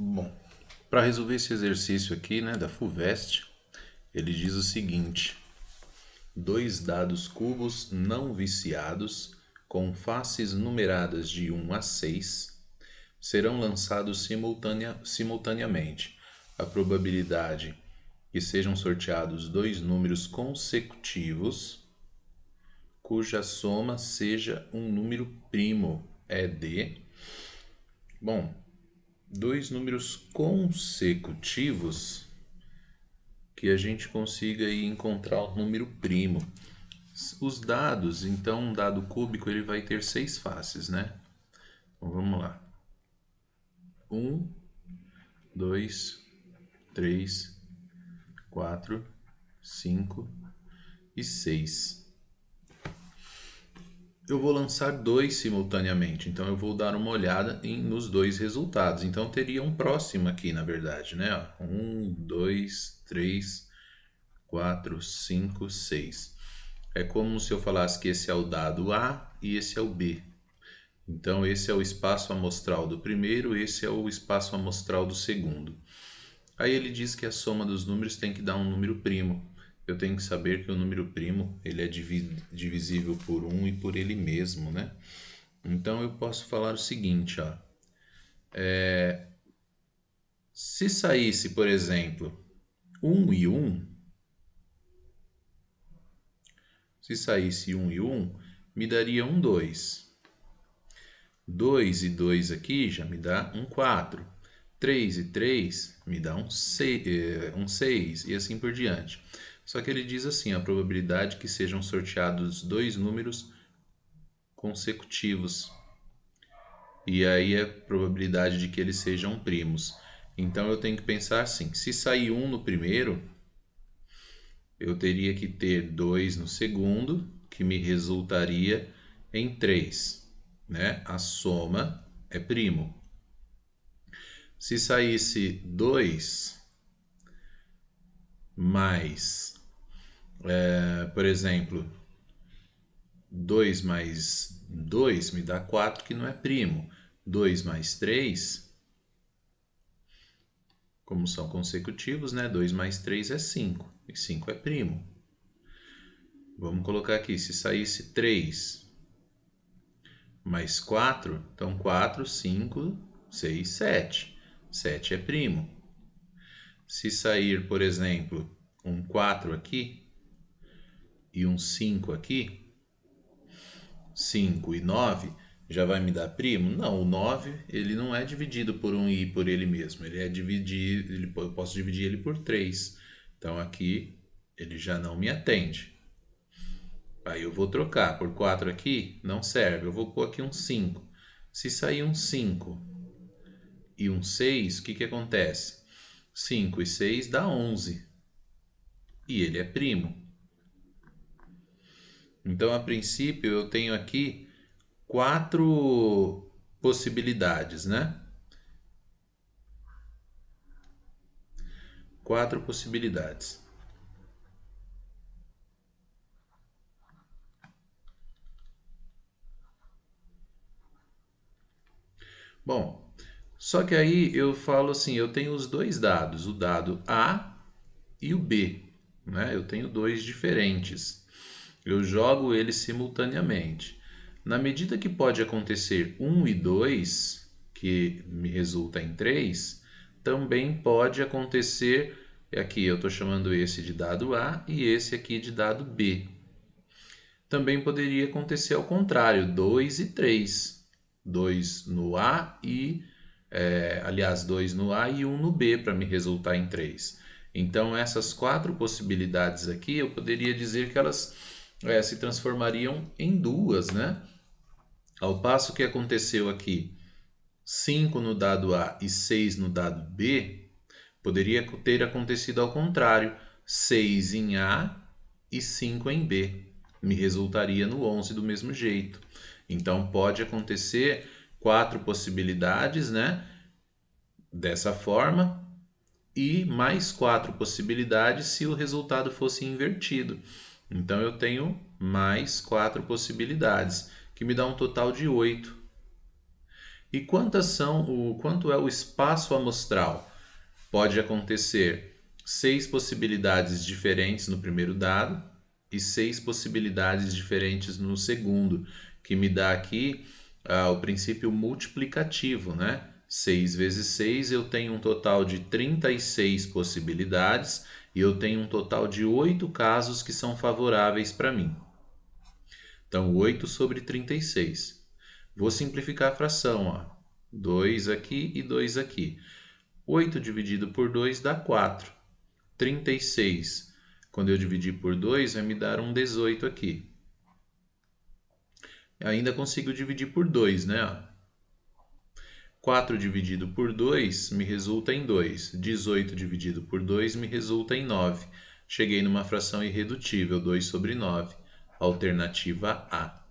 Bom, para resolver esse exercício aqui, né, da FUVEST, ele diz o seguinte: dois dados cubos não viciados com faces numeradas de 1 a 6 serão lançados simultaneamente. A probabilidade que sejam sorteados dois números consecutivos cuja soma seja um número primo é de... Bom, dois números consecutivos que a gente consiga aí encontrar o número primo. Os dados, então, um dado cúbico ele vai ter 6 faces, né? Então vamos lá. 1, 2, 3, 4, 5 e 6. Eu vou lançar dois simultaneamente, então eu vou dar uma olhada nos dois resultados. Então teria um próximo aqui, na verdade, né? 1, 2, 3, 4, 5, 6. É como se eu falasse que esse é o dado A e esse é o B. Então esse é o espaço amostral do primeiro, esse é o espaço amostral do segundo. Aí ele diz que a soma dos números tem que dar um número primo. Eu tenho que saber que o número primo ele é divisível por 1 e por ele mesmo, né? Então eu posso falar o seguinte, ó. Se saísse, por exemplo, 1 e 1, se saísse 1 e 1, me daria um 2. 2 e 2 aqui já me dá um 4. 3 e 3 me dá um 6 e assim por diante. Só que ele diz assim, a probabilidade que sejam sorteados dois números consecutivos. E aí a probabilidade de que eles sejam primos. Então eu tenho que pensar assim, se sair 1 no primeiro, eu teria que ter 2 no segundo, que me resultaria em 3, né? A soma é primo. Se saísse 2 mais, por exemplo, 2 mais 2 me dá 4, que não é primo. 2 mais 3, como são consecutivos, né? 2 mais 3 é 5, e 5 é primo. Vamos colocar aqui, se saísse 3 mais 4, então 4, 5, 6, 7. 7 é primo. Se sair, por exemplo, um 4 aqui e um 5 aqui, 5 e 9, já vai me dar primo? Não, o 9 ele não é dividido por 1 e por ele mesmo. Ele é dividido, eu posso dividir ele por 3. Então aqui ele já não me atende. Aí eu vou trocar por 4 aqui, não serve. Eu vou pôr aqui um 5. Se sair um 5 e um 6, o que acontece? 5 e 6 dá 11. E ele é primo. Então, a princípio, eu tenho aqui 4 possibilidades, né? 4 possibilidades. Bom, só que aí eu falo assim, eu tenho os dois dados, o dado A e o B, né? Eu tenho dois diferentes. Eu jogo eles simultaneamente. Na medida que pode acontecer 1 e 2, que me resulta em 3, também pode acontecer, aqui eu estou chamando esse de dado A e esse aqui de dado B. Também poderia acontecer ao contrário, 2 e 3. 2 no A e, aliás, 2 no A e 1 no B para me resultar em 3. Então, essas 4 possibilidades aqui, eu poderia dizer que elas se transformariam em duas, né? Ao passo que aconteceu aqui 5 no dado A e 6 no dado B, poderia ter acontecido ao contrário, 6 em A e 5 em B. Me resultaria no 11 do mesmo jeito. Então pode acontecer 4 possibilidades, né? Dessa forma, e mais 4 possibilidades se o resultado fosse invertido. Então eu tenho mais 4 possibilidades, que me dá um total de 8. E quanto é o espaço amostral? Pode acontecer 6 possibilidades diferentes no primeiro dado e 6 possibilidades diferentes no segundo, que me dá aqui o princípio multiplicativo, né? 6 vezes 6 eu tenho um total de 36 possibilidades e eu tenho um total de 8 casos que são favoráveis para mim. Então, 8 sobre 36. Vou simplificar a fração, ó. 2 aqui e 2 aqui. 8 dividido por 2 dá 4. 36, quando eu dividir por 2, vai me dar um 18 aqui. Ainda consigo dividir por 2, né? 4 dividido por 2 me resulta em 2. 18 dividido por 2 me resulta em 9. Cheguei numa fração irredutível, 2 sobre 9. Alternativa A.